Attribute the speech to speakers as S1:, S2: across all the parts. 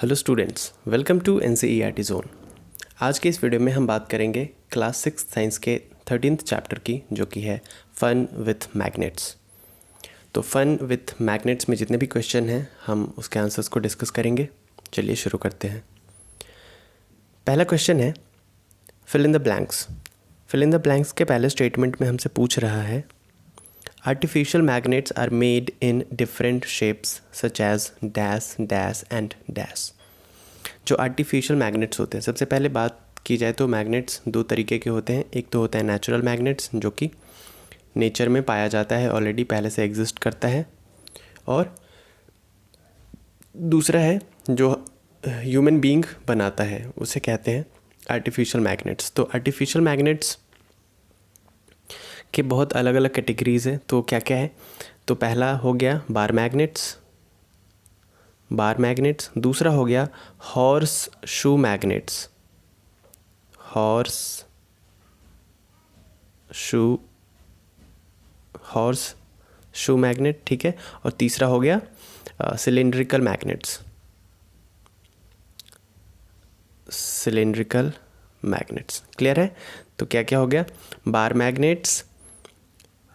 S1: Hello students, welcome to NCERT zone. आज के इस वीडियो में हम बात करेंगे क्लास 6 साइंस के 13th चैप्टर की, जो कि है फन विथ मैग्नेट्स। तो फन विथ मैग्नेट्स में जितने भी क्वेश्चन हैं हम उसके आंसर्स को डिस्कस करेंगे। चलिए शुरू करते हैं। पहला क्वेश्चन है fill in the blanks. Fill in the blanks के पहले स्टेटमेंट में हमसे पूछ रहा है artificial magnets are made in different shapes such as dash dash and dash. जो आर्टिफिशियल मैग्नेट्स होते हैं, सबसे पहले बात की जाए तो मैग्नेट्स दो तरीके के होते हैं। एक तो होता है नेचुरल मैग्नेट्स, जो कि नेचर में पाया जाता है, ऑलरेडी पहले से एग्जिस्ट करता है, और दूसरा है जो ह्यूमन बीइंग बनाता है, उसे कहते हैं आर्टिफिशियल मैग्नेट्स। तो आर्टिफिशियल मैग्नेट्स के बहुत अलग अलग कैटेगरीज हैं। तो क्या क्या है? तो पहला हो गया बार मैग्नेट्स, दूसरा हो गया horse shoe magnets, horse shoe magnet, ठीक है। और तीसरा हो गया सिलेंड्रिकल मैग्नेट्स। क्लियर है? तो क्या क्या हो गया? बार magnets,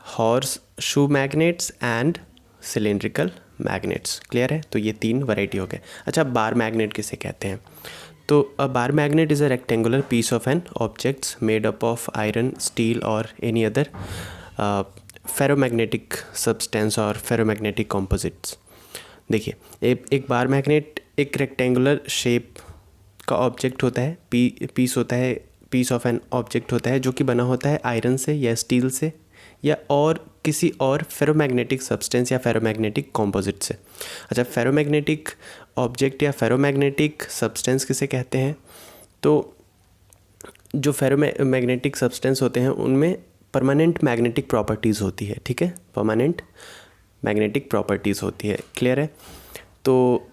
S1: horseshoe magnets and cylindrical magnets. Clear है? तो ये तीन वैरायटी हो गए। अच्छा, बार मैग्नेट किसे कहते हैं? तो a bar magnet is a rectangular piece of an objects made up of iron, steel और एनी अदर फेरोमैग्नेटिक सब्सटेंस और फेरोमैग्नेटिक कॉम्पोजिट्स। देखिए, एक बार मैग्नेट एक रेक्टेंगुलर शेप का ऑब्जेक्ट होता है, पीस ऑफ एन ऑब्जेक्ट होता है, जो कि बना होता है आयरन से या स्टील से या और किसी और फेरोमैग्नेटिक सब्सटेंस या फेरोमैग्नेटिक कॉम्पोजिट से। अच्छा, फेरोमैग्नेटिक ऑब्जेक्ट या फेरोमैग्नेटिक सब्सटेंस किसे कहते हैं? तो जो फेरोमैग्नेटिक सब्सटेंस होते हैं उनमें परमानेंट मैग्नेटिक प्रॉपर्टीज़ होती है, ठीक है, परमानेंट मैग्नेटिक प्रॉपर्टीज़ होती है। क्लियर है? तो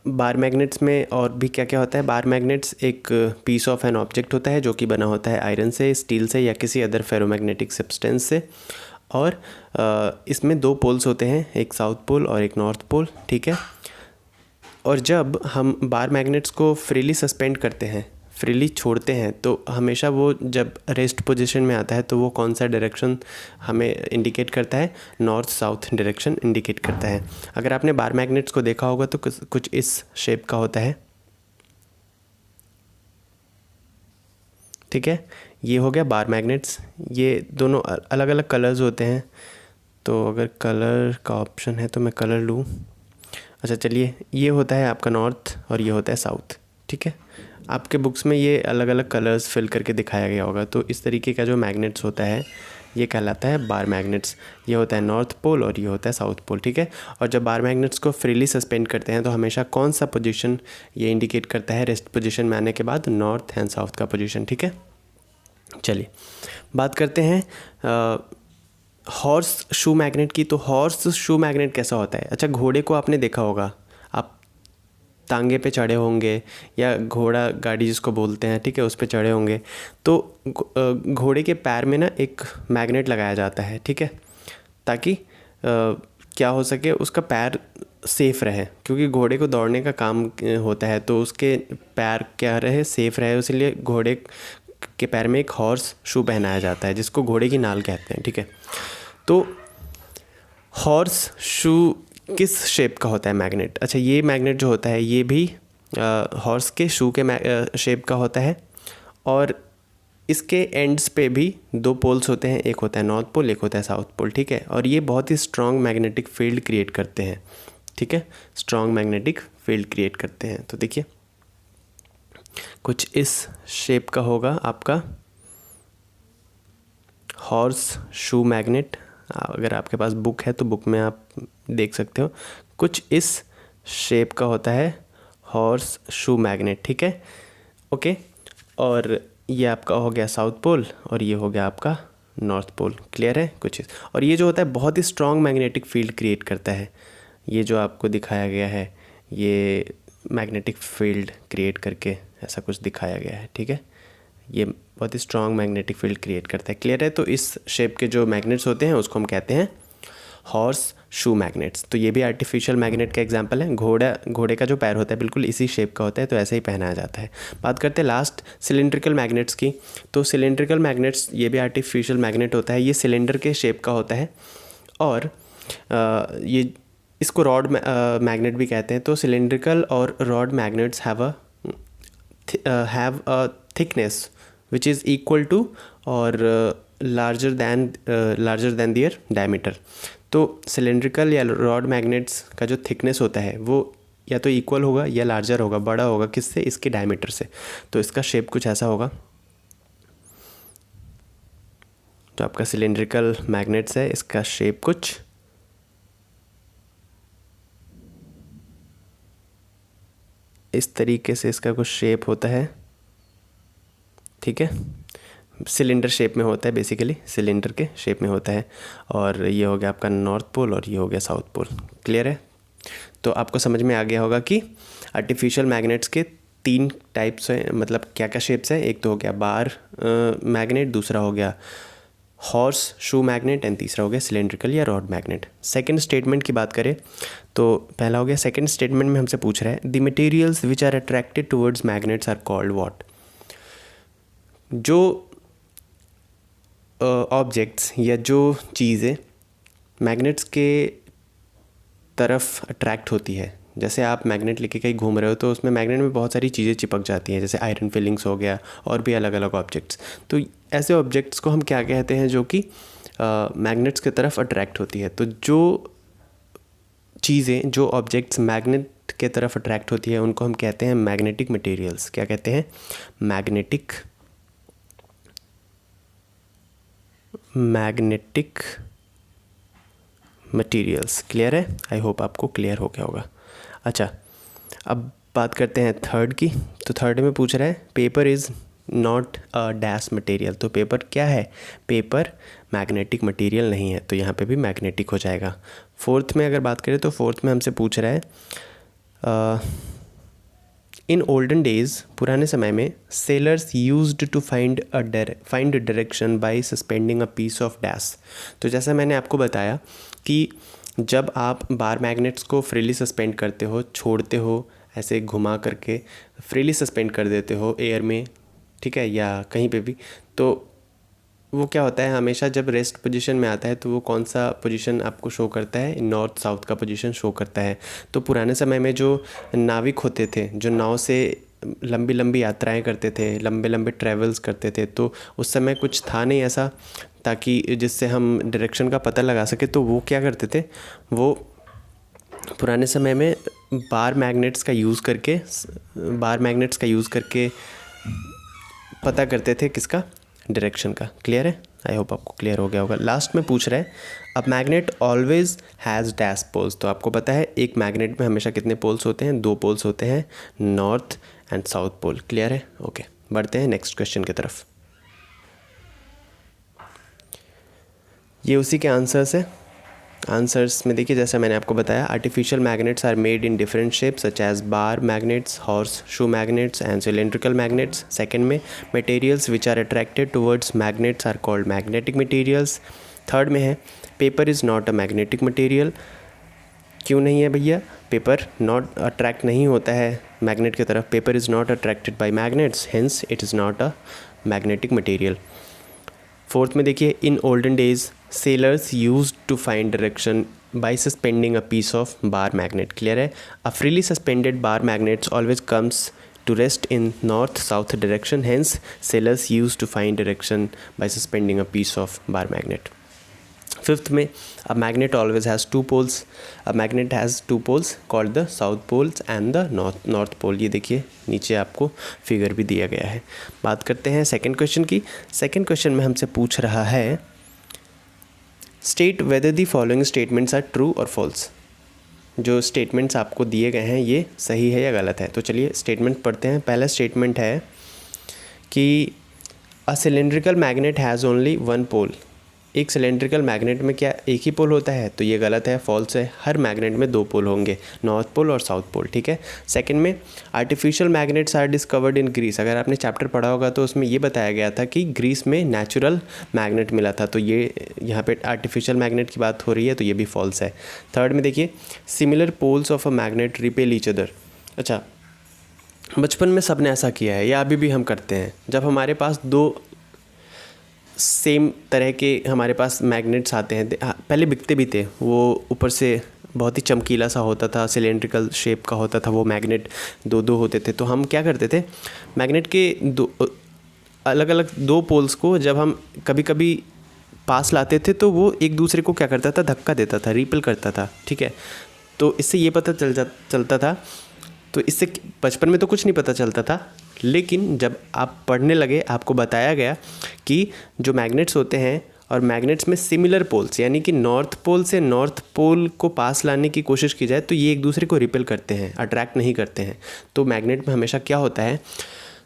S1: बार मैग्नेट्स में और भी क्या क्या होता है? बार मैग्नेट्स एक पीस ऑफ एन ऑब्जेक्ट होता है जो कि बना होता है आयरन से, स्टील से या किसी अदर फेरोमैग्नेटिक सब्सटेंस से, और इसमें दो पोल्स होते हैं, एक साउथ पोल और एक नॉर्थ पोल, ठीक है। और जब हम बार मैग्नेट्स को फ्रीली सस्पेंड करते हैं, फ्रीली छोड़ते हैं, तो हमेशा वो जब रेस्ट पोजीशन में आता है तो वो कौन सा डायरेक्शन हमें इंडिकेट करता है? नॉर्थ साउथ डायरेक्शन इंडिकेट करता है। अगर आपने बार मैग्नेट्स को देखा होगा तो कुछ इस शेप का होता है, ठीक है। ये हो गया बार मैग्नेट्स। ये दोनों अलग अलग कलर्स होते हैं, तो अगर कलर का ऑप्शन है तो मैं कलर लूँ। अच्छा चलिए, ये होता है आपका नॉर्थ और ये होता है साउथ, ठीक है। आपके बुक्स में ये अलग अलग कलर्स फिल करके दिखाया गया होगा। तो इस तरीके का जो मैग्नेट्स होता है ये कहलाता है बार मैग्नेट्स। ये होता है नॉर्थ पोल और ये होता है साउथ पोल, ठीक है। और जब बार मैग्नेट्स को फ्रीली सस्पेंड करते हैं तो हमेशा कौन सा पोजीशन ये इंडिकेट करता है? रेस्ट पोजीशन में आने के बाद नॉर्थ एंड साउथ का पोजीशन, ठीक है। चलिए बात करते हैं हॉर्स शू मैग्नेट की। तो हॉर्स शू मैग्नेट कैसा होता है? अच्छा, घोड़े को आपने देखा होगा, आप तांगे पे चढ़े होंगे या घोड़ा गाड़ी जिसको बोलते हैं, ठीक है, उस पे चढ़े होंगे। तो घोड़े के पैर में ना एक मैग्नेट लगाया जाता है, ठीक है, ताकि क्या हो सके, उसका पैर सेफ़ रहे, क्योंकि घोड़े को दौड़ने का काम होता है, तो उसके पैर क्या रहे, सेफ़ रहे, इसलिए घोड़े के पैर में एक हॉर्स शू पहनाया जाता है, जिसको घोड़े की नाल कहते हैं, ठीक है। तो हॉर्स शू किस शेप का होता है मैग्नेट? अच्छा, ये मैग्नेट जो होता है ये भी हॉर्स के शू के शेप का होता है, और इसके एंड्स पे भी दो पोल्स होते हैं, एक होता है नॉर्थ पोल, एक होता है साउथ पोल, ठीक है। और ये बहुत ही स्ट्रॉन्ग मैग्नेटिक फील्ड क्रिएट करते हैं, ठीक है, स्ट्रॉन्ग मैग्नेटिक फील्ड क्रिएट करते हैं। तो देखिए कुछ इस शेप का होगा आपका हॉर्स शू मैग्नेट। अगर आपके पास बुक है तो बुक में आप देख सकते हो, कुछ इस शेप का होता है हॉर्स शू मैग्नेट, ठीक है, ओके। और ये आपका हो गया साउथ पोल और ये हो गया आपका नॉर्थ पोल। क्लियर है? कुछ इस, और ये जो होता है बहुत ही स्ट्रॉन्ग मैग्नेटिक फील्ड क्रिएट करता है। ये जो आपको दिखाया गया है, ये मैग्नेटिक फील्ड क्रिएट करके ऐसा कुछ दिखाया गया है, ठीक है। ये बहुत ही स्ट्रॉन्ग मैग्नेटिक फील्ड क्रिएट करता है। क्लियर है? तो इस शेप के जो मैग्नेट्स होते हैं उसको हम कहते हैं हॉर्स शू मैग्नेट्स। तो ये भी आर्टिफिशियल मैग्नेट का एग्जांपल है। घोड़े का जो पैर होता है बिल्कुल इसी शेप का होता है, तो ऐसे ही पहनाया जाता है। बात करते हैं लास्ट सिलेंड्रिकल मैग्नेट्स की। तो सिलेंड्रिकल मैग्नेट्स ये भी आर्टिफिशियल मैग्नेट होता है। ये सिलेंडर के शेप का होता है और ये इसको रॉड मैग्नेट भी कहते हैं। तो सिलेंड्रिकल और rod magnets have a thickness which is equal to और लार्जर दैन दियर डायमीटर। तो सिलेंड्रिकल या रॉड मैग्नेट्स का जो थिकनेस होता है वो या तो इक्वल होगा या लार्जर होगा, बड़ा होगा किससे, इसके डायमीटर से। तो इसका शेप कुछ ऐसा होगा। तो आपका सिलेंड्रिकल मैग्नेट्स है, इसका शेप कुछ इस तरीके से इसका कुछ शेप होता है, ठीक है। सिलेंडर शेप में होता है, बेसिकली सिलेंडर के शेप में होता है। और ये हो गया आपका नॉर्थ पोल और ये हो गया साउथ पोल। क्लियर है? तो आपको समझ में आ गया होगा कि आर्टिफिशियल मैग्नेट्स के 3 टाइप्स हैं, मतलब क्या क्या शेप्स हैं। एक तो हो गया बार मैग्नेट, दूसरा हो गया हॉर्स शू मैग्नेट एंड तीसरा हो गया सिलेंड्रिकल या रॉड मैग्नेट। सेकंड स्टेटमेंट की बात करें तो पहला हो गया, सेकंड स्टेटमेंट में हमसे पूछ रहा है the materials which are attracted towards magnets are called what. जो ऑब्जेक्ट्स या जो चीज़ें मैग्नेट्स के तरफ अट्रैक्ट होती है, जैसे आप मैग्नेट लेके कहीं घूम रहे हो तो उसमें मैग्नेट में बहुत सारी चीज़ें चिपक जाती हैं, जैसे आयरन फिलिंग्स हो गया और भी अलग अलग ऑब्जेक्ट्स। तो ऐसे ऑब्जेक्ट्स को हम क्या कहते हैं जो कि मैग्नेट्स की तरफ अट्रैक्ट होती है। तो जो चीज़ें, जो ऑब्जेक्ट्स मैग्नेट के तरफ अट्रैक्ट होती है उनको हम कहते हैं मैग्नेटिक मटेरियल्स। क्या कहते हैं? Magnetic materials. क्लियर है? आई होप आपको क्लियर हो गया होगा। अच्छा, अब बात करते हैं थर्ड की। तो थर्ड में पूछ रहा है paper is not a dash material. तो पेपर क्या है? पेपर मैग्नेटिक मटेरियल नहीं है, तो यहाँ पे भी मैग्नेटिक हो जाएगा। फोर्थ में अगर बात करें तो फोर्थ में हमसे पूछ रहा है इन ओल्डन डेज, पुराने समय में sailors used to find direction by suspending a piece of dash. तो जैसा मैंने आपको बताया कि जब आप बार मैग्नेट्स को फ्रीली सस्पेंड करते हो, छोड़ते हो, ऐसे घुमा करके फ्रीली सस्पेंड कर देते हो एयर में, ठीक है, या कहीं पे भी, तो वो क्या होता है, हमेशा जब रेस्ट पोजीशन में आता है तो वो कौन सा पोजीशन आपको शो करता है? नॉर्थ साउथ का पोजीशन शो करता है। तो पुराने समय में जो नाविक होते थे, जो नाव से लंबी लंबी यात्राएं करते थे, लंबे लंबे ट्रैवल्स करते थे, तो उस समय कुछ था नहीं ऐसा ताकि जिससे हम डायरेक्शन का पता लगा सके। तो वो क्या करते थे, वो पुराने समय में बार मैग्नेट्स का यूज़ करके पता करते थे किसका? डायरेक्शन का। क्लियर है? आई होप आपको क्लियर हो गया होगा। लास्ट में पूछ रहा है अब magnet always has dash poles. तो आपको पता है एक मैग्नेट में हमेशा कितने पोल्स होते हैं? 2 पोल्स होते हैं, north and south pole. Clear है? ओके, बढ़ते हैं नेक्स्ट क्वेश्चन की तरफ। ये उसी के आंसर्स है। आंसर्स में देखिए, जैसा मैंने आपको बताया, artificial magnets are made in different shapes such as bar magnets, horseshoe magnets and cylindrical magnets. Second में materials which are attracted towards magnets are called magnetic materials. Third में है paper is not a magnetic material. क्यों नहीं है भैया? Paper not attract नहीं होता है मैग्नेट की तरफ। Paper is not attracted by magnets, hence it is not a magnetic material. Fourth में देखिए, in olden days sailors used to find direction by suspending a piece of bar magnet. Clear है? A freely suspended bar magnets always comes to rest in north south direction, hence sailors used to find direction by suspending a piece of bar magnet. Fifth में a magnet always has 2 poles. A magnet has 2 poles called the south poles and the north pole. ये देखिए नीचे आपको figure भी दिया गया है। बात करते हैं सेकंड क्वेश्चन की। सेकंड क्वेश्चन में हमसे पूछ रहा है state whether the following statements are true और फॉल्स। जो स्टेटमेंट्स आपको दिए गए हैं ये सही है या गलत है। तो चलिए स्टेटमेंट पढ़ते हैं। पहला स्टेटमेंट है कि a cylindrical magnet has only 1 पोल। एक सिलेंड्रिकल मैग्नेट में क्या एक ही पोल होता है? तो ये गलत है, फॉल्स है। हर मैग्नेट में 2 पोल होंगे, नॉर्थ पोल और साउथ पोल, ठीक है। सेकंड में artificial magnets are discovered in Greece. अगर आपने चैप्टर पढ़ा होगा तो उसमें ये बताया गया था कि ग्रीस में नेचुरल मैग्नेट मिला था, तो ये यहाँ पे आर्टिफिशियल मैग्नेट की बात हो रही है, तो ये भी फॉल्स है। थर्ड में देखिए, similar poles of a magnet repel each other. अच्छा, बचपन में सबने ऐसा किया है या अभी भी हम करते हैं। जब हमारे पास 2 सेम तरह के हमारे पास मैग्नेट्स आते हैं, पहले बिकते भी थे, वो ऊपर से बहुत ही चमकीला सा होता था, सिलेंड्रिकल शेप का होता था वो मैग्नेट, 2 होते थे। तो हम क्या करते थे, मैग्नेट के अलग अलग 2 पोल्स को जब हम कभी कभी पास लाते थे तो वो एक दूसरे को क्या करता था, धक्का देता था, रिपेल करता था, ठीक है। तो इससे ये पता चलता था, तो इससे बचपन में तो कुछ नहीं पता चलता था, लेकिन जब आप पढ़ने लगे आपको बताया गया कि जो मैग्नेट्स होते हैं और मैग्नेट्स में सिमिलर पोल्स, यानी कि नॉर्थ पोल से नॉर्थ पोल को पास लाने की कोशिश की जाए तो ये एक दूसरे को रिपेल करते हैं, अट्रैक्ट नहीं करते हैं। तो मैग्नेट में हमेशा क्या होता है,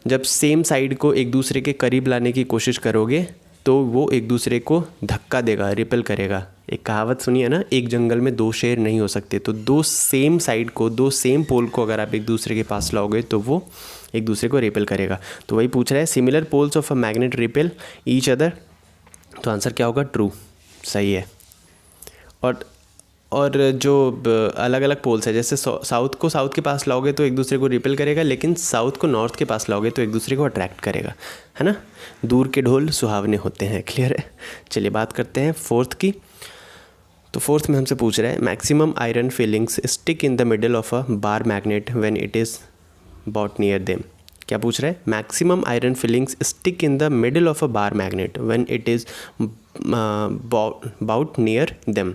S1: जब सेम साइड को एक दूसरे के करीब लाने की कोशिश करोगे तो वो एक दूसरे को धक्का देगा, रिपेल करेगा। एक कहावत सुनी है ना, एक जंगल में 2 शेर नहीं हो सकते। तो 2 सेम साइड को, 2 सेम पोल को अगर आप एक दूसरे के पास लाओगे तो वो एक दूसरे को रिपेल करेगा। तो वही पूछ रहा है, similar poles of a magnet repel each other. तो आंसर क्या होगा, ट्रू, सही है। और जो अलग अलग पोल्स है, जैसे साउथ को साउथ के पास लाओगे तो एक दूसरे को रिपेल करेगा, लेकिन साउथ को नॉर्थ के पास लाओगे तो एक दूसरे को अट्रैक्ट करेगा, है ना। दूर के ढोल सुहावने होते हैं, क्लियर है। चलिए बात करते हैं फोर्थ की। तो फोर्थ में हमसे पूछ रहा है, maximum iron filings stick in the middle of a bar magnet when it is brought near them. क्या पूछ रहा है, maximum iron filings stick in the middle of a bar magnet when it is brought near them.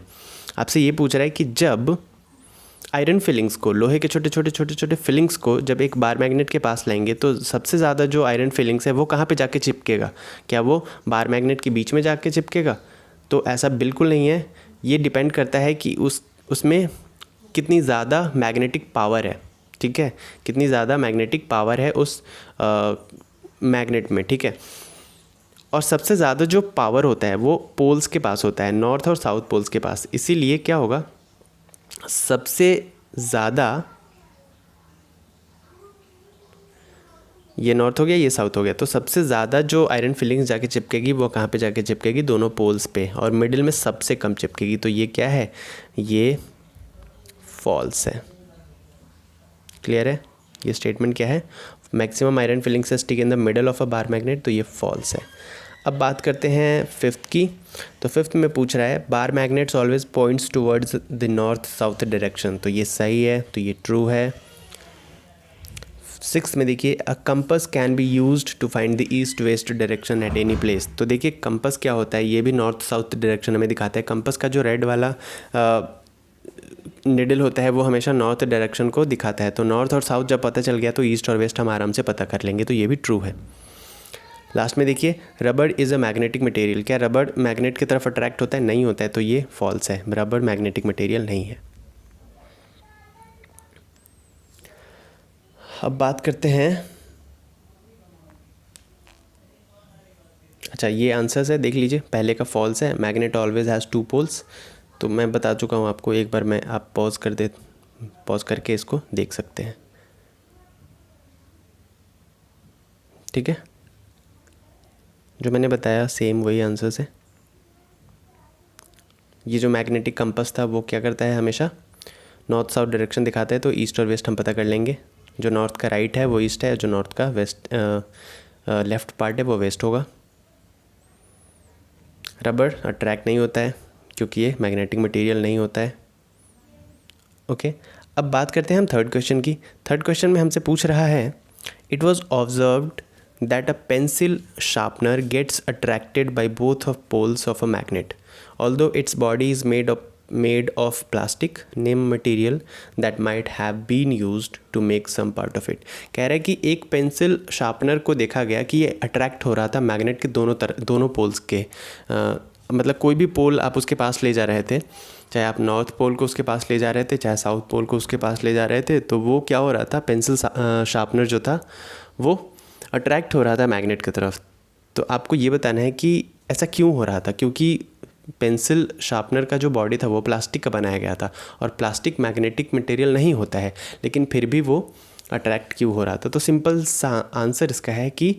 S1: आपसे ये पूछ रहा है कि जब आयरन फिलिंग्स को, लोहे के छोटे छोटे फिलिंग्स को जब एक बार मैग्नेट के पास लाएंगे तो सबसे ज़्यादा जो आयरन फिलिंग्स है वो कहाँ पे जाके चिपकेगा? क्या वो बार मैग्नेट के बीच में जाके चिपकेगा? तो ऐसा बिल्कुल नहीं है। ये डिपेंड करता है कि उसमें कितनी ज़्यादा मैग्नेटिक पावर है, ठीक है, कितनी ज़्यादा मैग्नेटिक पावर है उस मैग्नेट में, ठीक है। और सबसे ज़्यादा जो पावर होता है वो पोल्स के पास होता है, नॉर्थ और साउथ पोल्स के पास। इसीलिए क्या होगा, सबसे ज़्यादा, ये नॉर्थ हो गया, ये साउथ हो गया, तो सबसे ज़्यादा जो आयरन फिलिंग्स जाके चिपकेगी वो कहाँ पे जाके चिपकेगी? दोनों पोल्स पे, और मिडिल में सबसे कम चिपकेगी। तो ये क्या है, ये फॉल्स है। क्लियर है, ये स्टेटमेंट क्या है, maximum iron filings stick in the middle of a bar magnet, तो ये फॉल्स है। अब बात करते हैं फिफ्थ की। तो फिफ्थ में पूछ रहा है, बार magnets always points towards the north south direction, तो ये सही है, तो ये ट्रू है। सिक्स में देखिए, a compass can be used to find the east west direction at any place. तो देखिए कंपस क्या होता है, ये भी नॉर्थ साउथ डायरेक्शन हमें दिखाता है। कंपस का जो रेड वाला निडल होता है वो हमेशा नॉर्थ डायरेक्शन को दिखाता है। तो नॉर्थ और साउथ जब पता चल गया तो ईस्ट और वेस्ट हम आराम से पता कर लेंगे, तो ये भी ट्रू है। लास्ट में देखिए, रबड़ इज़ अ मैग्नेटिक मटेरियल। क्या रबड़ मैग्नेट की तरफ अट्रैक्ट होता है? नहीं होता है, तो ये फॉल्स है, रबड़ मैग्नेटिक मटेरियल नहीं है। अब बात करते हैं, अच्छा ये आंसर्स है, देख लीजिए। पहले का फॉल्स है, मैग्नेट ऑलवेज हैज़ 2 पोल्स, तो मैं बता चुका हूँ आपको, एक बार मैं आप पॉज करके इसको देख सकते हैं, ठीक है। जो मैंने बताया सेम वही आंसर्स है। ये जो मैग्नेटिक कंपास था वो क्या करता है, हमेशा नॉर्थ साउथ डायरेक्शन दिखाता है, तो ईस्ट और वेस्ट हम पता कर लेंगे। जो नॉर्थ का राइट है वो ईस्ट है, जो नॉर्थ का वेस्ट लेफ़्ट पार्ट है वो वेस्ट होगा। रबड़ अट्रैक्ट नहीं होता है क्योंकि ये मैग्नेटिक मटेरियल नहीं होता है। ओके, अब बात करते हैं हम थर्ड क्वेश्चन की। थर्ड क्वेश्चन में हमसे पूछ रहा है, it was observed that a pencil sharpener gets attracted by both of poles of a magnet although its body is made of plastic. Name material that might have been used to make some part of it. कह रहा है कि एक pencil sharpener को देखा गया कि ये अट्रैक्ट हो रहा था मैग्नेट के दोनों पोल्स के, मतलब कोई भी पोल आप उसके पास ले जा रहे थे, चाहे आप नॉर्थ पोल को उसके पास ले जा रहे थे, चाहे साउथ पोल को उसके पास ले जा रहे थे, तो वो क्या हो रहा था, पेंसिल शार्पनर जो था वो अट्रैक्ट हो रहा था मैग्नेट की तरफ। तो आपको ये बताना है कि ऐसा क्यों हो रहा था, क्योंकि पेंसिल शार्पनर का जो बॉडी था वो प्लास्टिक का बनाया गया था और प्लास्टिक मैग्नेटिक मटेरियल नहीं होता है, लेकिन फिर भी वो अट्रैक्ट क्यों हो रहा था? तो सिंपल सा आंसर इसका है कि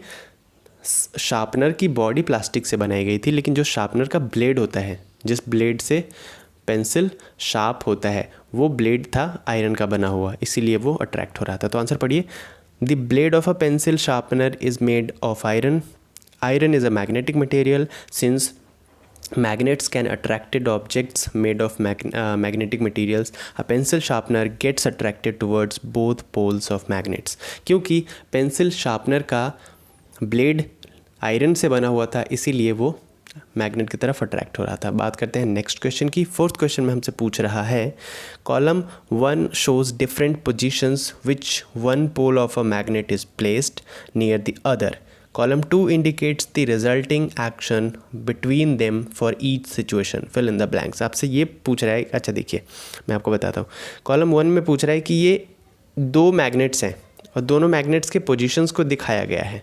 S1: शार्पनर की बॉडी प्लास्टिक से बनाई गई थी, लेकिन जो शार्पनर का ब्लेड होता है, जिस ब्लेड से पेंसिल शार्प होता है, वो ब्लेड था आयरन का बना हुआ, इसीलिए वो अट्रैक्ट हो रहा था। तो आंसर पढ़िए, the blade of a pencil sharpener is made of iron. Iron is a magnetic material. Since magnets can attracted objects made of magnetic materials, a pencil sharpener gets attracted towards both poles of magnets. क्योंकि pencil sharpener का blade iron से बना हुआ था, इसीलिए वो magnet की तरफ अट्रैक्ट हो रहा था। बात करते हैं नेक्स्ट क्वेश्चन की। फोर्थ क्वेश्चन में हमसे पूछ रहा है, column 1 shows different positions which one pole of a magnet is placed near the other. Column 2 indicates the resulting action between them for each situation. Fill in the blanks. आपसे ये पूछ रहा है, अच्छा देखिए मैं आपको बताता हूँ। कॉलम 1 में पूछ रहा है कि ये दो मैग्नेट्स हैं और दोनों मैग्नेट्स के पोजीशंस को दिखाया गया है,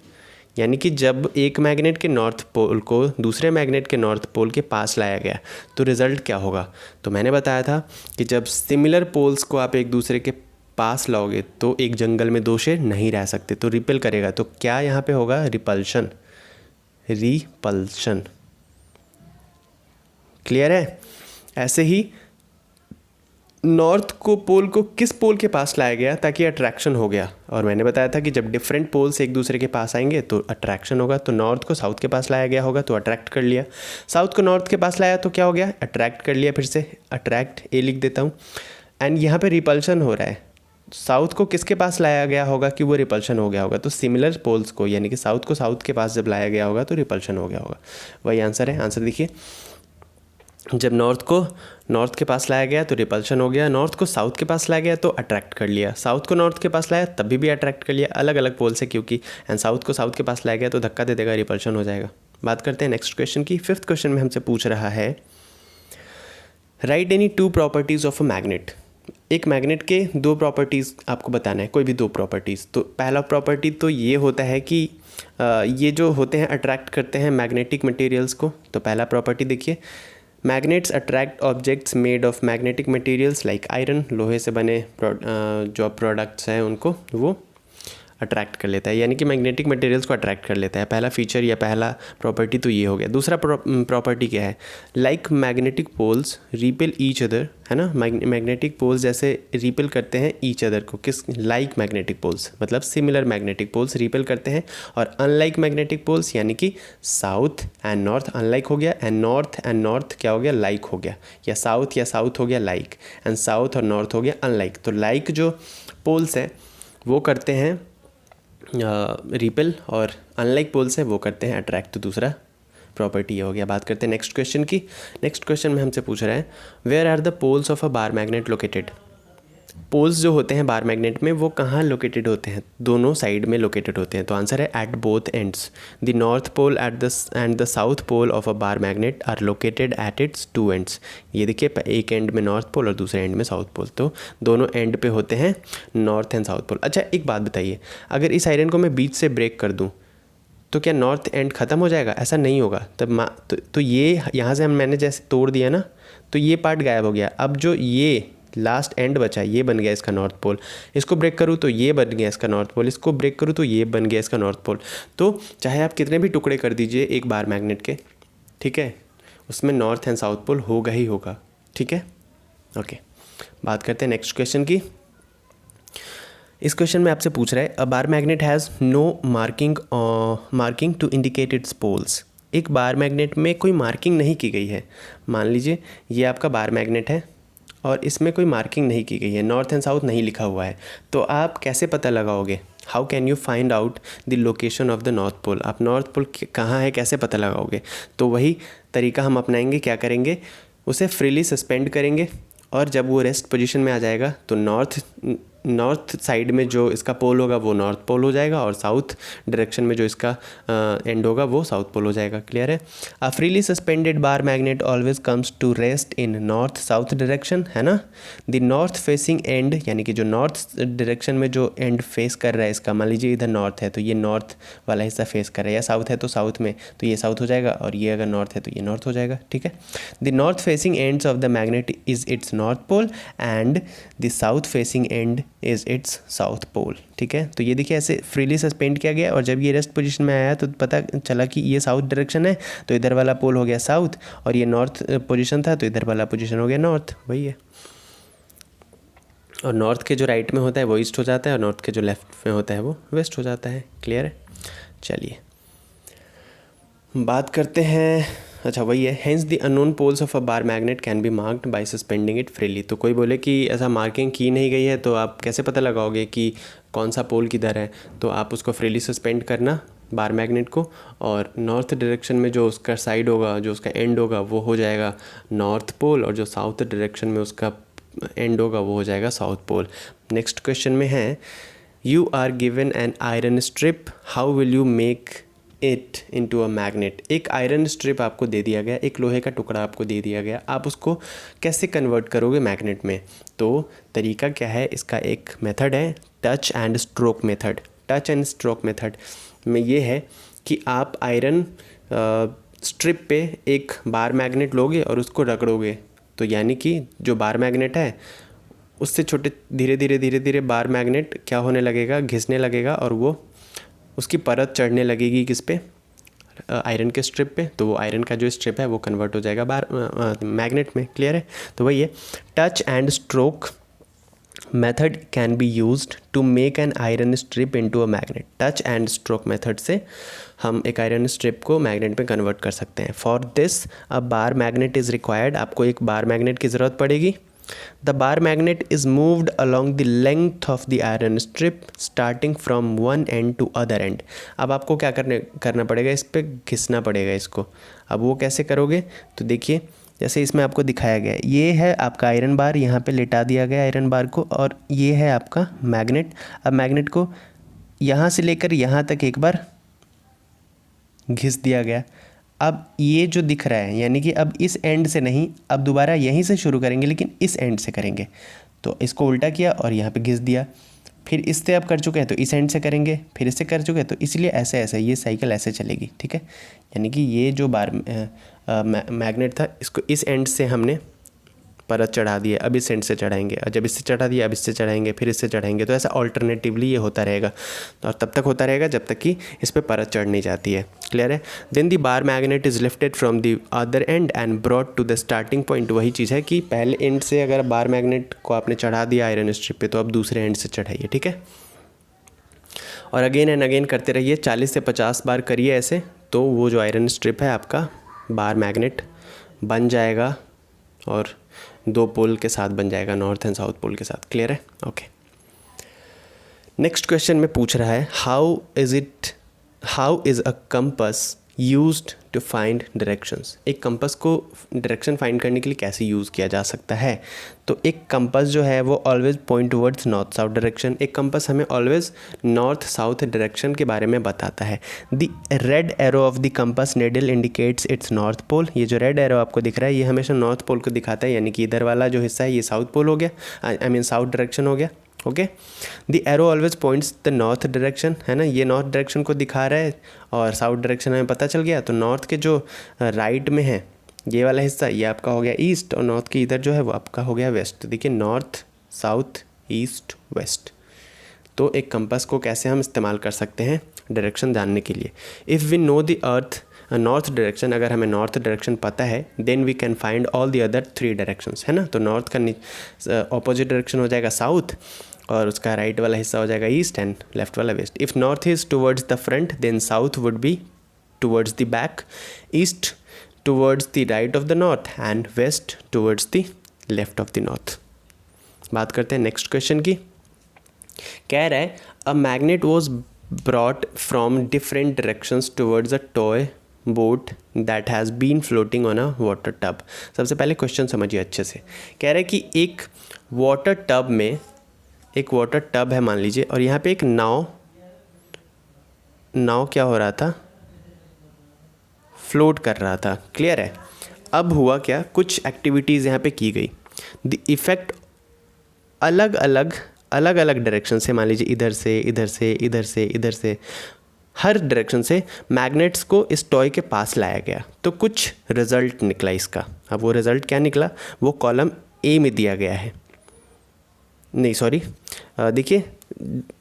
S1: यानी कि जब एक मैग्नेट के नॉर्थ पोल को दूसरे मैग्नेट के नॉर्थ पोल के पास लाया गया तो रिज़ल्ट क्या होगा? तो मैंने बताया था कि जब सिमिलर पोल्स को आप एक दूसरे के पास लाओगे तो एक जंगल में दो शेर नहीं रह सकते, तो रिपेल करेगा। तो क्या यहाँ पे होगा? रिपल्शन. रिपल्शन. क्लियर है? ऐसे ही नॉर्थ को पोल को किस पोल के पास लाया गया ताकि अट्रैक्शन हो गया, और मैंने बताया था कि जब डिफरेंट पोल्स एक दूसरे के पास आएंगे तो अट्रैक्शन होगा। तो नॉर्थ को साउथ के पास लाया गया होगा तो अट्रैक्ट कर लिया, साउथ को नॉर्थ के पास लाया तो क्या हो गया? अट्रैक्ट कर लिया। फिर से अट्रैक्ट ए लिख देता हूँ। एंड यहाँ पे रिपल्शन हो रहा है, साउथ को किसके पास लाया गया होगा कि वो रिपल्शन हो गया होगा? तो सिमिलर पोल्स को, यानी कि साउथ को साउथ के पास जब लाया गया होगा तो रिपल्शन हो गया होगा। वही आंसर है। आंसर देखिए, जब नॉर्थ को नॉर्थ के पास लाया गया तो रिपल्शन हो गया, नॉर्थ को साउथ के पास लाया गया तो अट्रैक्ट कर लिया, साउथ को नॉर्थ के पास लाया तभी भी अट्रैक्ट कर लिया, अलग अलग पोल से क्योंकि, एंड साउथ को साउथ के पास लाया गया तो धक्का दे देगा, रिपल्शन हो जाएगा। बात करते हैं नेक्स्ट क्वेश्चन की। फिफ्थ क्वेश्चन में हमसे पूछ रहा है, right any two properties of a magnet. एक मैग्नेट के दो प्रॉपर्टीज़ आपको बताना है, कोई भी दो प्रॉपर्टीज़। तो पहला प्रॉपर्टी तो ये होता है कि ये जो होते हैं अट्रैक्ट करते हैं मैग्नेटिक मटेरियल्स को। तो पहला प्रॉपर्टी देखिए, magnets attract objects made of magnetic materials like iron. लोहे से बने जो प्रोडक्ट्स हैं उनको वो अट्रैक्ट कर लेता है, यानी कि मैग्नेटिक मटेरियल्स को अट्रैक्ट कर लेता है। पहला फीचर या पहला प्रॉपर्टी तो ये हो गया। दूसरा प्रॉपर्टी क्या है? Like magnetic poles repel each other, है ना। मैग्नेटिक पोल्स जैसे रिपेल करते हैं ईच अदर को, किस? लाइक मैग्नेटिक पोल्स, मतलब सिमिलर मैग्नेटिक पोल्स रिपेल करते हैं। और अनलाइक मैग्नेटिक पोल्स, यानी कि साउथ एंड नॉर्थ अनलाइक हो गया, एंड नॉर्थ क्या हो गया? लाइक हो गया, या साउथ हो गया लाइक, एंड साउथ और नॉर्थ हो गया अनलाइक। तो लाइक जो पोल्स हैं वो करते हैं रिपेल, और अनलाइक पोल्स है वो करते हैं अट्रैक्ट। तो दूसरा प्रॉपर्टी ये हो गया। बात करते हैं नेक्स्ट क्वेश्चन की। नेक्स्ट क्वेश्चन में हमसे पूछ रहा है, where are the poles of a bar magnet located. Poles जो होते हैं बार मैग्नेट में वो कहाँ लोकेटेड होते हैं? दोनों साइड में लोकेटेड होते हैं। तो आंसर है at both ends. The north pole and the south pole of a bar magnet are located at its two ends. ये देखिए, एक एंड में नॉर्थ पोल और दूसरे एंड में साउथ पोल, तो दोनों एंड पे होते हैं नॉर्थ एंड साउथ पोल. अच्छा एक बात बताइए, अगर इस आयरन को मैं बीच से ब्रेक कर दूँ तो क्या नॉर्थ एंड ख़त्म हो जाएगा? ऐसा नहीं होगा। तब तो ये यहाँ से मैंने जैसे तोड़ दिया ना, तो ये पार्ट गायब हो गया। अब जो ये लास्ट एंड बचा ये बन गया इसका नॉर्थ पोल, इसको ब्रेक करूँ तो ये बन गया इसका नॉर्थ पोल, इसको ब्रेक करूँ तो ये बन गया इसका नॉर्थ पोल। तो चाहे आप कितने भी टुकड़े कर दीजिए एक बार मैग्नेट के, ठीक है, उसमें नॉर्थ एंड साउथ पोल होगा ही होगा। ठीक है, ओके। बात करते हैं नेक्स्ट क्वेश्चन की। इस क्वेश्चन में आपसे पूछ रहा है, a bar magnet has no marking to indicate its poles. एक बार मैग्नेट में कोई मार्किंग नहीं की गई है। मान लीजिए ये आपका बार मैग्नेट है और इसमें कोई मार्किंग नहीं की गई है, नॉर्थ एंड साउथ नहीं लिखा हुआ है, तो आप कैसे पता लगाओगे? How can you find out the location of the north pole? आप नॉर्थ पोल कहाँ है कैसे पता लगाओगे? तो वही तरीका हम अपनाएंगे। क्या करेंगे? उसे फ्रीली सस्पेंड करेंगे, और जब वो रेस्ट पोजीशन में आ जाएगा तो नॉर्थ नॉर्थ साइड में जो इसका पोल होगा वो नॉर्थ पोल हो जाएगा और साउथ डायरेक्शन में जो इसका एंड होगा वो साउथ पोल हो जाएगा। क्लियर है। A freely suspended bar magnet always comes to rest in north south direction, है ना। द नॉर्थ फेसिंग एंड, यानी कि जो नॉर्थ डायरेक्शन में जो एंड फेस कर रहा है इसका, मान लीजिए इधर नॉर्थ है तो ये नॉर्थ वाला हिस्सा फेस कर रहा है, या साउथ है तो साउथ में तो ये साउथ हो जाएगा, और ये अगर नॉर्थ है तो ये नॉर्थ हो जाएगा। ठीक है। The north facing ends of the magnet is its north pole and the south facing end is its south pole. ठीक है। तो ये देखिए ऐसे फ्रीली सस्पेंड किया गया, और जब ये रेस्ट पोजीशन में आया तो पता चला कि ये साउथ डायरेक्शन है तो इधर वाला पोल हो गया साउथ, और ये नॉर्थ पोजीशन था तो इधर वाला पोजीशन हो गया नॉर्थ, वही है। और नॉर्थ के जो राइट में होता है वो ईस्ट हो जाता है, और नॉर्थ के जो लेफ्ट में होता है वो वेस्ट हो जाता है। क्लियर है। चलिए बात करते हैं, अच्छा वही है, hence the unknown poles of a bar magnet can be marked by suspending it freely. तो कोई बोले कि ऐसा मार्किंग की नहीं गई है तो आप कैसे पता लगाओगे कि कौन सा पोल किधर है, तो आप उसको फ्रीली सस्पेंड करना बार मैग्नेट को, और नॉर्थ डायरेक्शन में जो उसका साइड होगा, जो उसका एंड होगा वो हो जाएगा नॉर्थ पोल, और जो साउथ डायरेक्शन में उसका एंड होगा वो हो जाएगा साउथ पोल। नेक्स्ट क्वेश्चन में है, you are given an iron strip, how will you make it into a magnet. एक आयरन स्ट्रिप आपको दे दिया गया, एक लोहे का टुकड़ा आपको दे दिया गया, आप उसको कैसे कन्वर्ट करोगे मैग्नेट में। तो तरीका क्या है, इसका एक मेथड है touch and stroke method. Touch and stroke method में ये है कि आप आयरन स्ट्रिप पे एक बार मैग्नेट लोगे और उसको रगड़ोगे, तो यानी कि जो बार मैग्नेट है उससे छोटे धीरे धीरे बार मैग्नेट क्या होने लगेगा, घिसने लगेगा, और वो उसकी परत चढ़ने लगेगी किस पे, आयरन के स्ट्रिप पे। तो वो आयरन का जो स्ट्रिप है वो कन्वर्ट हो जाएगा बार मैग्नेट में। क्लियर है। तो वही है, touch and stroke method can be used to make an iron strip into a magnet. Touch and stroke method से हम एक आयरन स्ट्रिप को मैग्नेट में कन्वर्ट कर सकते हैं। For this a bar magnet is required. आपको एक बार मैग्नेट की ज़रूरत पड़ेगी। The bar magnet is moved along the length of the iron strip starting from one end to other end. अब आपको क्या करना पड़ेगा, इस पर घिसना पड़ेगा इसको। अब वो कैसे करोगे, तो देखिए जैसे इसमें आपको दिखाया गया है, ये है आपका आयरन बार, यहाँ पे लिटा दिया गया आयरन बार को, और ये है आपका मैग्नेट। अब मैग्नेट को यहाँ से लेकर यहाँ तक एक बार घिस दिया गया। अब ये जो दिख रहा है, यानी कि अब इस एंड से नहीं, अब दोबारा यहीं से शुरू करेंगे लेकिन इस एंड से करेंगे। तो इसको उल्टा किया और यहाँ पे घिस दिया, फिर इससे आप कर चुके हैं तो इस एंड से करेंगे, फिर इससे कर चुके हैं तो इसलिए ऐसे ऐसे ये साइकिल ऐसे चलेगी। ठीक है। यानी कि ये जो बार मैग्नेट था इसको इस एंड से हमने परत चढ़ा दी है, अब इस एंड से चढ़ाएंगे, और जब इससे चढ़ा दिया अब इससे चढ़ाएंगे, फिर इससे चढ़ाएंगे। तो ऐसा ऑल्टरनेटिवली ये होता रहेगा, और तब तक होता रहेगा जब तक कि इस पर परत चढ़ नहीं जाती है। क्लियर है। Then the bar magnet is lifted from the other end and brought to the starting point. वही चीज़ है कि पहले एंड से अगर बार मैग्नेट को आपने चढ़ा दिया आयरन स्ट्रिप पे, तो अब दूसरे एंड से चढ़ाइए। ठीक है। और अगेन एंड अगेन करते रहिए, 40 से 50 बार करिए ऐसे, तो वो जो आयरन स्ट्रिप है आपका बार मैग्नेट बन जाएगा, और 2 पोल के साथ बन जाएगा, नॉर्थ एंड साउथ पोल के साथ। क्लियर है। ओके। नेक्स्ट क्वेश्चन में पूछ रहा है, how is a compass used to find directions. एक कंपस को डायरेक्शन फाइंड करने के लिए कैसे यूज़ किया जा सकता है। तो एक कंपस जो है वो always point towards north south direction. एक कंपस हमें ऑलवेज नॉर्थ साउथ डायरेक्शन के बारे में बताता है। The red arrow of the compass needle indicates its north pole. ये जो रेड एरो आपको दिख रहा है ये हमेशा नॉर्थ पोल को दिखाता है, यानी कि इधर वाला जो हिस्सा है ये साउथ पोल हो गया, आई मीन साउथ डायरेक्शन हो गया। Okay. The arrow always points the north direction, है ना, ये नॉर्थ डायरेक्शन को दिखा रहा है, और साउथ डायरेक्शन हमें पता चल गया। तो नॉर्थ के जो राइट में है ये वाला हिस्सा, ये आपका हो गया ईस्ट, और नॉर्थ के इधर जो है वो आपका हो गया वेस्ट। तो देखिए नॉर्थ साउथ ईस्ट वेस्ट। तो एक कंपास को कैसे हम इस्तेमाल कर सकते हैं डायरेक्शन जानने के लिए। If we know the earth north direction, अगर हमें नॉर्थ डायरेक्शन पता है, then we can find all the other 3 directions, है ना। तो नॉर्थ का ऑपोजिट डायरेक्शन हो जाएगा साउथ, और उसका राइट वाला हिस्सा हो जाएगा ईस्ट, एंड लेफ्ट वाला west. If north is towards the front, then south would be towards the back, east towards the right of the north, and west towards the left of the north. बात करते हैं next question की। कह रहा है, a magnet was brought from different directions towards a toy boat that has been floating on a water tub. सबसे पहले question समझिए अच्छे से। कह रहा है कि एक वाटर टब में एक वाटर टब है मान लीजिए, और यहाँ पे एक नाव क्या हो रहा था, फ्लोट कर रहा था। क्लियर है। अब हुआ क्या, कुछ एक्टिविटीज़ यहाँ पे की गई। द इफ़ेक्ट अलग अलग डायरेक्शन से, मान लीजिए इधर से इधर से इधर से इधर से, हर डायरेक्शन से मैग्नेट्स को इस टॉय के पास लाया गया, तो कुछ रिजल्ट निकला इसका। अब वो रिज़ल्ट क्या निकला, वो कॉलम ए में दिया गया है। नहीं सॉरी, देखिए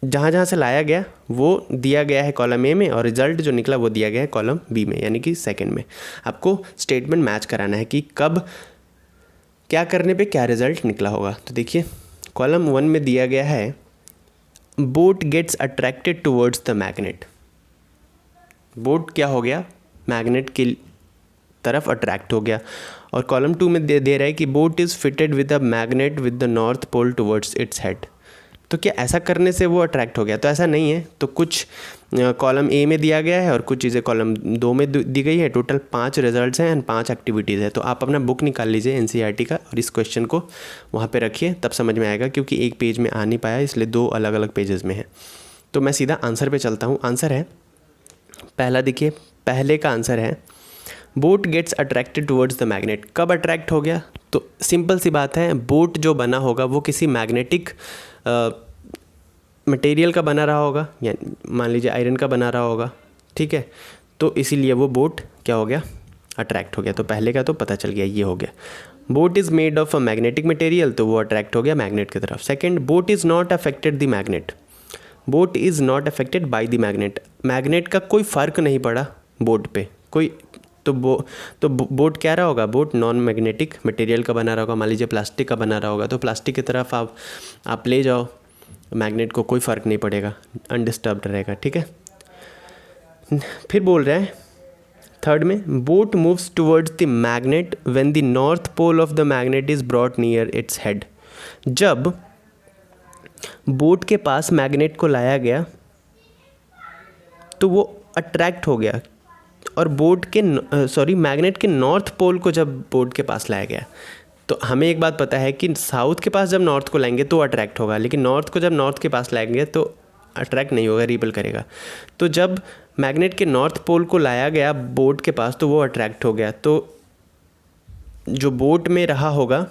S1: जहाँ जहाँ से लाया गया वो दिया गया है कॉलम ए में, और रिजल्ट जो निकला वो दिया गया है कॉलम बी में, यानी कि सेकंड में। आपको स्टेटमेंट मैच कराना है कि कब क्या करने पे क्या रिजल्ट निकला होगा। तो देखिए कॉलम 1 में दिया गया है boat gets attracted towards the magnet. Boat क्या हो गया, मैग्नेट की तरफ अट्रैक्ट हो गया। और कॉलम 2 में दे रहा है कि boat is fitted with a magnet with the north pole towards its head. तो क्या ऐसा करने से वो अट्रैक्ट हो गया? तो ऐसा नहीं है। तो कुछ कॉलम ए में दिया गया है और कुछ चीज़ें कॉलम 2 में दी गई है। टोटल 5 रिजल्ट्स हैं एंड 5 एक्टिविटीज़ है। तो आप अपना बुक निकाल लीजिए एनसीईआरटी का और इस क्वेश्चन को वहाँ पे रखिए, तब समझ में आएगा, क्योंकि एक पेज में आ नहीं पाया इसलिए 2 अलग अलग पेजेस में है। तो मैं सीधा आंसर पे चलता हूँ। आंसर है पहला, देखिए पहले का आंसर है boat gets attracted towards the magnet. कब अट्रैक्ट हो गया? तो सिंपल सी बात है, बोट जो बना होगा वो किसी मैग्नेटिक मटेरियल का बना रहा होगा, या मान लीजिए आयरन का बना रहा होगा, ठीक है। तो इसीलिए वो बोट क्या हो गया, अट्रैक्ट हो गया। तो पहले का तो पता चल गया, ये हो गया। Boat is made of a magnetic material, तो वो अट्रैक्ट हो गया मैग्नेट की तरफ। Second, boat is not affected the magnet. Boat is not affected by the magnet. Magnet का कोई फ़र्क नहीं पड़ा बोट पे कोई। तो बोट क्या रहा होगा, बोट नॉन मैग्नेटिक मटेरियल का बना रहा होगा। मान लीजिए प्लास्टिक का बना रहा होगा, तो प्लास्टिक की तरफ आप ले जाओ, मैग्नेट को कोई फ़र्क नहीं पड़ेगा, अनडिस्टर्ब्ड रहेगा, ठीक है। फिर बोल रहे हैं थर्ड में, boat moves towards the magnet when the north pole of the magnet is brought near its head. जब बोट के पास मैग्नेट को लाया गया तो वो अट्रैक्ट हो गया, और मैग्नेट के नॉर्थ पोल को जब बोट के पास लाया गया, तो हमें एक बात पता है कि साउथ के पास जब नॉर्थ को लाएंगे तो अट्रैक्ट होगा, लेकिन नॉर्थ को जब नॉर्थ के पास लाएंगे तो अट्रैक्ट नहीं होगा, रिपेल करेगा। तो जब मैग्नेट के नॉर्थ पोल को लाया गया बोट के पास तो वो अट्रैक्ट हो गया। तो जो बोट में रहा होगा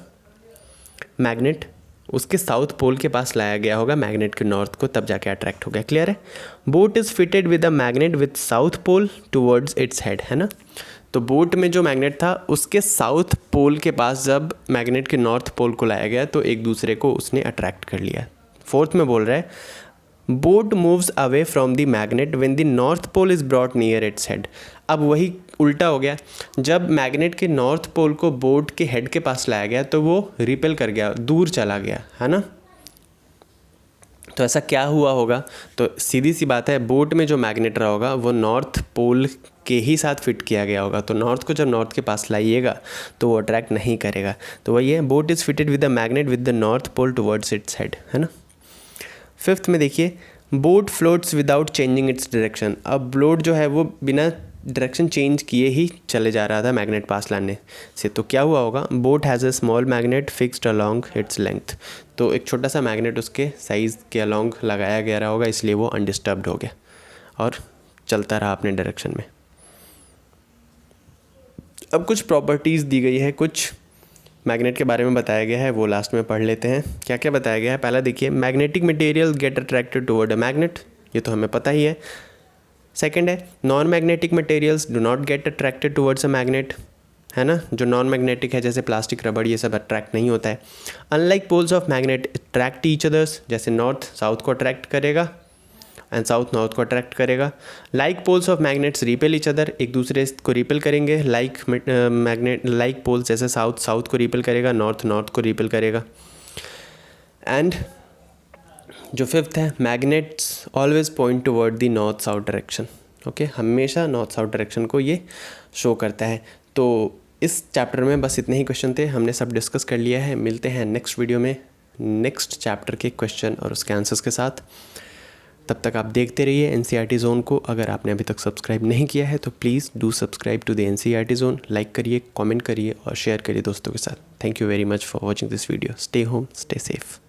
S1: मैग्नेट, उसके साउथ पोल के पास लाया गया होगा मैग्नेट के नॉर्थ को, तब जाके अट्रैक्ट हो गया। क्लियर है। Boat is fitted with a magnet with south pole towards its head, है ना। तो बोट में जो मैग्नेट था उसके साउथ पोल के पास जब मैग्नेट के नॉर्थ पोल को लाया गया तो एक दूसरे को उसने अट्रैक्ट कर लिया। फोर्थ में बोल रहा है boat moves away from the magnet when the north pole is brought near its head. अब वही उल्टा हो गया, जब मैग्नेट के नॉर्थ पोल को बोट के हेड के पास लाया गया तो वो रिपेल कर गया, दूर चला गया, है ना। तो ऐसा क्या हुआ होगा? तो सीधी सी बात है, बोट में जो मैग्नेट रहा होगा वो नॉर्थ पोल के ही साथ फिट किया गया होगा। तो नॉर्थ को जब नॉर्थ के पास लाइएगा तो वो अट्रैक्ट नहीं करेगा। तो वही है, boat is fitted with the magnet with the north pole towards its head, है ना। फिफ्थ में देखिए, boat floats without changing its direction. अब बोट जो है वो बिना डायरेक्शन चेंज किए ही चले जा रहा था मैग्नेट पास लाने से। तो क्या हुआ होगा, boat has a small magnet fixed along its length. तो एक छोटा सा मैग्नेट उसके साइज़ के अलोंग लगाया गया रहा होगा, इसलिए वो अनडिस्टर्ब्ड हो गया और चलता रहा अपने डायरेक्शन में। अब कुछ प्रॉपर्टीज़ दी गई है, कुछ मैग्नेट के बारे में बताया गया है, वो लास्ट में पढ़ लेते हैं। क्या क्या बताया गया है? पहला देखिए, magnetic material get attracted toward a magnet, ये तो हमें पता ही है। सेकंड है, non magnetic materials do not get attracted towards a magnet, है ना। जो नॉन मैग्नेटिक है जैसे प्लास्टिक, रबड़, ये सब अट्रैक्ट नहीं होता है। Unlike poles of magnet attract each others, जैसे नॉर्थ साउथ को अट्रैक्ट करेगा एंड साउथ नॉर्थ को अट्रैक्ट करेगा। Like poles of magnets repel each other, एक दूसरे को रिपेल करेंगे। लाइक पोल्स जैसे साउथ साउथ को रिपेल करेगा, नॉर्थ नॉर्थ को रिपेल करेगा। एंड जो फिफ्थ है, magnets always point toward the north south direction. Okay, हमेशा नॉर्थ साउथ डायरेक्शन को ये शो करता है। तो इस चैप्टर में बस इतने ही क्वेश्चन थे, हमने सब डिस्कस कर लिया है। मिलते हैं नेक्स्ट वीडियो में नेक्स्ट चैप्टर के क्वेश्चन और उसके आंसर्स के साथ। तब तक आप देखते रहिए एनसीईआरटी जोन को। अगर आपने अभी तक सब्सक्राइब नहीं किया है तो please do subscribe to the NCERT zone. Like करिए, कमेंट करिए और शेयर करिए दोस्तों के साथ। Thank you very much for watching this video. Stay home, stay safe.